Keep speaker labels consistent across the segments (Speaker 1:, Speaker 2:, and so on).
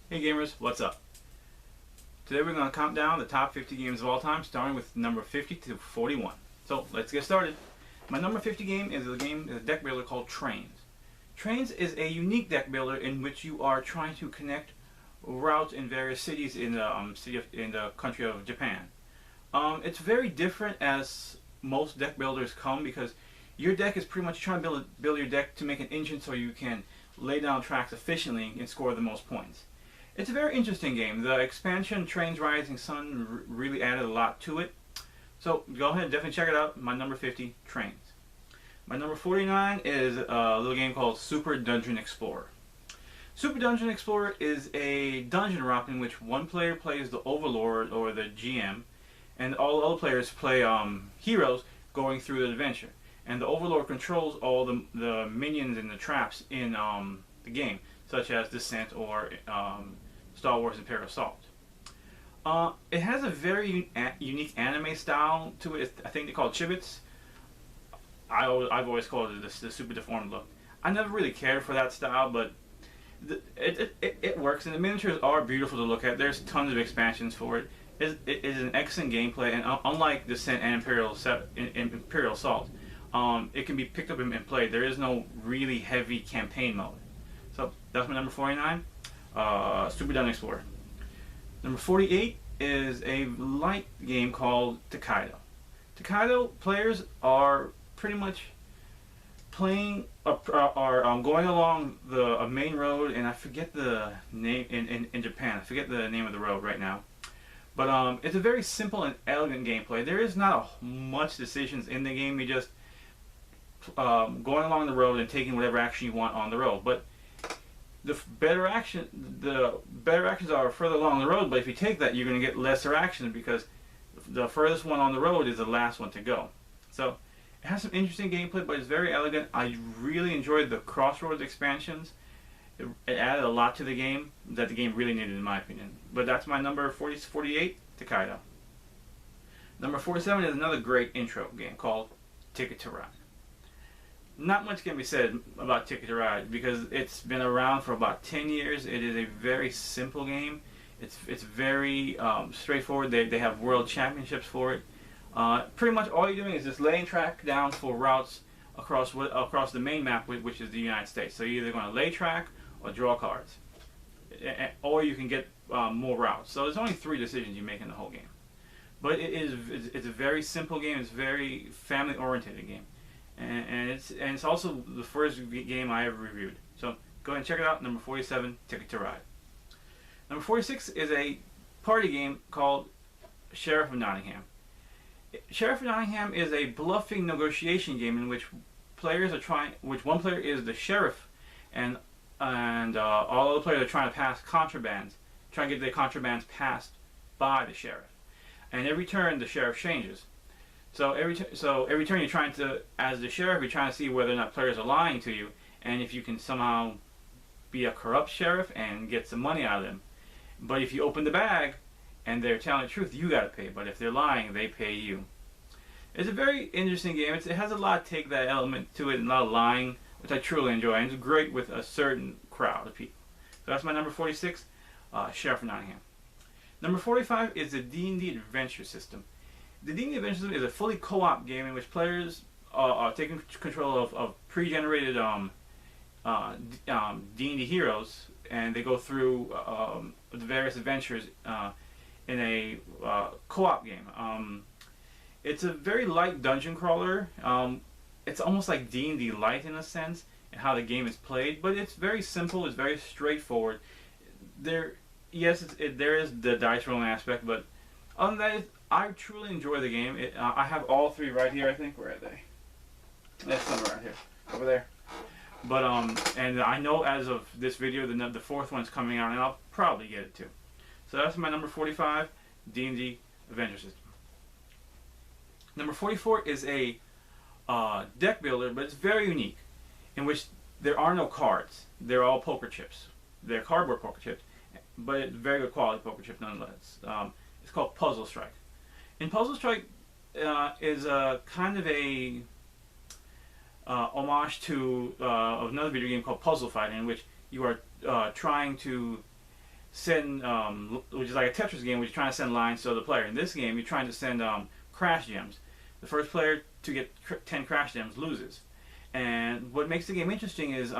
Speaker 1: Hey gamers, what's up? Today we're going to count down the top 50 games of all time, starting with number 50 to 41. So let's get started. My number 50 game is a deck builder called Trains. Trains is a unique deck builder in which you are trying to connect routes in various cities in the country of Japan. It's very different as most deck builders come because your deck is pretty much trying to build your deck to make an engine so you can lay down tracks efficiently and score the most points. It's a very interesting game. The expansion Trains Rising Sun really added a lot to it. So go ahead and definitely check it out. My number 50, Trains. My number 49 is a little game called Super Dungeon Explorer. Super Dungeon Explorer is a dungeon route in which one player plays the Overlord or the GM, and all other players play heroes going through the adventure. And the Overlord controls all the minions and the traps in the game, such as Descent or Star Wars Imperial Assault. It has a very unique anime style to it. I think they call it Chibits. I've always called it the super deformed look. I never really cared for that style, but it works, and the miniatures are beautiful to look at. There's tons of expansions for it. It is an excellent gameplay, and unlike Descent and Imperial Assault, it can be picked up and played. There is no really heavy campaign mode. So that's my number 49, Super Dungeon Explorer. Number 48 is a light game called Tokaido. Tokaido players are pretty much playing going along the main road, and I forget the name in Japan. I forget the name of the road right now. But it's a very simple and elegant gameplay. There is not much decisions in the game. You just going along the road and taking whatever action you want on the road. But the better actions are further along the road. But if you take that, you're going to get lesser action because the furthest one on the road is the last one to go. So it has some interesting gameplay, but it's very elegant. I really enjoyed the Crossroads expansions. It added a lot to the game that the game really needed, in my opinion. But that's my number 48, Tokaido. Number 47 is another great intro game called Ticket to Ride. Not much can be said about Ticket to Ride because it's been around for about 10 years. It is a very simple game. It's very straightforward. They have world championships for it. Pretty much all you're doing is just laying track down for routes across the main map, which is the United States. So you're either going to lay track or draw cards, or you can get more routes. So there's only 3 decisions you make in the whole game. But it's a very simple game. It's a very family-oriented game. And it's also the first game I ever reviewed. So go ahead and check it out. Number 47, Ticket to Ride. Number 46 is a party game called Sheriff of Nottingham. Sheriff of Nottingham is a bluffing negotiation game in which one player is the sheriff, and all other players are trying to pass contrabands, trying to get their contrabands passed by the sheriff. And every turn the sheriff changes. So every turn you're trying to, as the sheriff, you're trying to see whether or not players are lying to you, and if you can somehow be a corrupt sheriff and get some money out of them. But if you open the bag and they're telling the truth, you gotta pay. But if they're lying, they pay you. It's a very interesting game. It has a lot of take that element to it, and a lot of lying, which I truly enjoy. And it's great with a certain crowd of people. So that's my number 46, Sheriff of Nottingham. Number 45 is the D&D Adventure System. The D&D Adventure System is a fully co-op game in which players are taking control of pre-generated D&D heroes, and they go through the various adventures in a co-op game. It's a very light dungeon crawler. It's almost like D&D Light in a sense, and how the game is played, but it's very simple. It's very straightforward. There is the dice rolling aspect, but other than that, I truly enjoy the game. I have all 3 right here. I think where are they? That's somewhere right here, over there. But and I know as of this video, the 4th one's coming out, and I'll probably get it too. So that's my number 45, D&D Adventure System. Number 44 is a deck builder, but it's very unique, in which there are no cards. They're all poker chips. They're cardboard poker chips, but it's very good quality poker chips nonetheless. It's called Puzzle Strike. And Puzzle Strike is a kind of a homage to another video game called Puzzle Fighting, in which you are trying to send, which is like a Tetris game, where you're trying to send lines to the other player. In this game, you're trying to send crash gems. The first player to get 10 crash gems loses. And what makes the game interesting is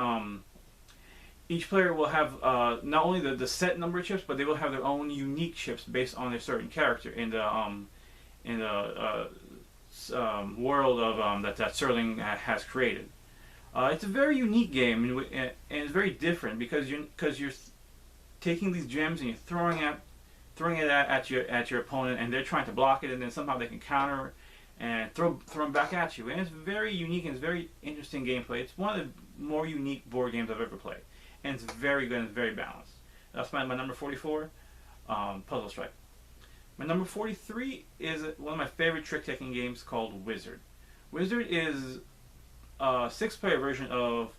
Speaker 1: each player will have not only the set number of chips, but they will have their own unique chips based on their certain character in the world of that Sterling has created. It's a very unique game, and it's very different because you're taking these gems and you're throwing it at your opponent, and they're trying to block it, and then somehow they can counter and throw them back at you. And it's very unique, and it's very interesting gameplay. It's one of the more unique board games I've ever played, and it's very good and it's very balanced. That's my number 44, Puzzle Strike. My number 43 is one of my favorite trick-taking games called Wizard. Wizard is a 6-player version of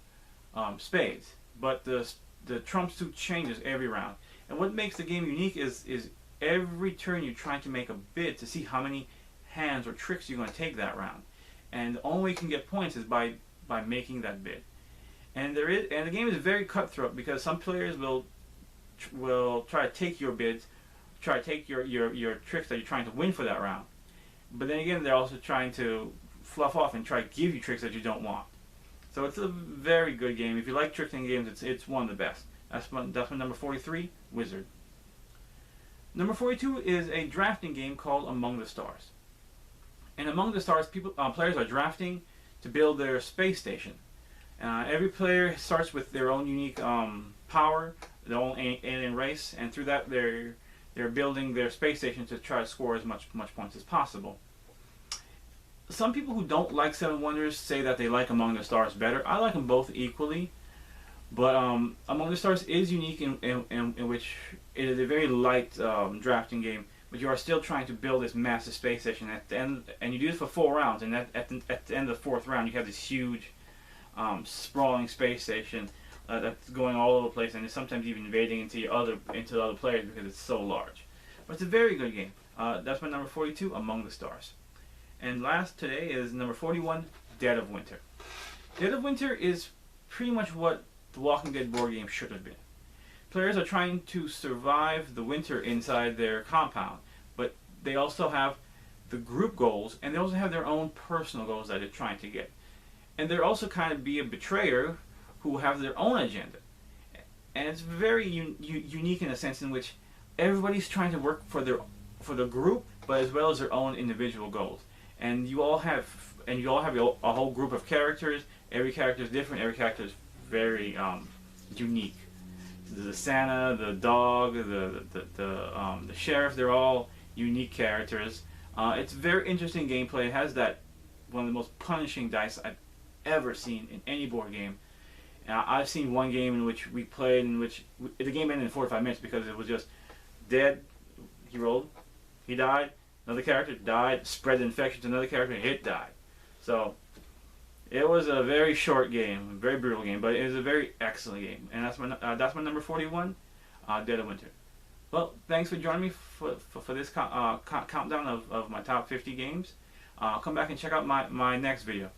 Speaker 1: Spades, but the trump suit changes every round. And what makes the game unique is every turn you're trying to make a bid to see how many hands or tricks you're going to take that round. And the only way you can get points is by making that bid. And the game is very cutthroat because some players will try to take your bids, try to take your tricks that you're trying to win for that round. But then again, they're also trying to fluff off and try to give you tricks that you don't want. So it's a very good game. If you like trick-taking games, it's one of the best. That's my number 43, Wizard. Number 42 is a drafting game called Among the Stars. And Among the Stars, players are drafting to build their space station. Every player starts with their own unique power, their own alien race, and through that they're building their space station to try to score as much points as possible. Some people who don't like Seven Wonders say that they like Among the Stars better. I like them both equally, but Among the Stars is unique in which it is a very light drafting game, but you are still trying to build this massive space station at the end, and you do this for 4 rounds, and at the end of the 4th round you have this huge sprawling space station that's going all over the place, and it's sometimes even invading into the other players because it's so large. But it's a very good game. That's my number 42, Among the Stars. And last today is number 41, Dead of Winter. Dead of Winter is pretty much what the Walking Dead board game should have been. Players are trying to survive the winter inside their compound, but they also have the group goals, and they also have their own personal goals that they're trying to get. And they're also kind of be a betrayer who have their own agenda. And it's very unique in a sense in which everybody's trying to work for the group, but as well as their own individual goals. And you all have a whole group of characters. Every character is different. Every character is very unique. The Santa, the dog, the sheriff, they're all unique characters. It's very interesting gameplay. It has that one of the most punishing dice I've ever seen in any board game. I've seen one game in which we played in which the game ended in 45 minutes because it was just dead. He rolled, he died. Another character died, spread the infection to another character, and it died. So it was a very short game, a very brutal game, but it was a very excellent game. And that's my number 41, Dead of Winter. Well, thanks for joining me for this countdown of my top 50 games. Come back and check out my next video.